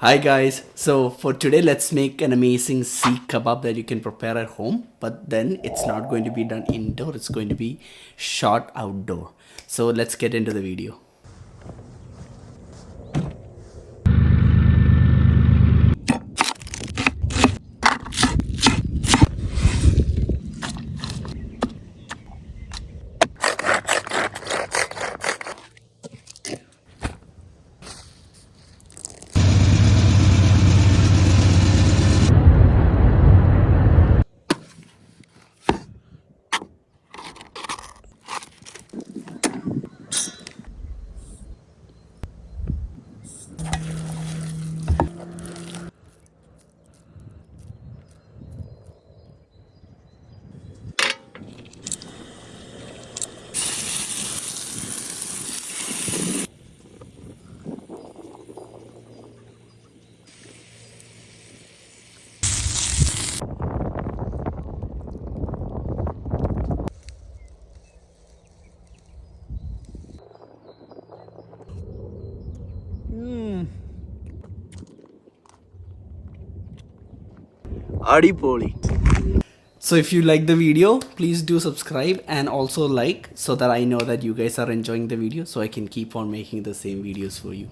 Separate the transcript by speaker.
Speaker 1: Hi guys, so for today let's make an amazing Seekh Kebab that you can prepare at home, but then it's not going to be done indoor, it's going to be shot outdoor. So let's get into the video. Adipoli. So if you like the video, please do subscribe and also like so that I know that you guys are enjoying the video so I can keep on making the same videos for you.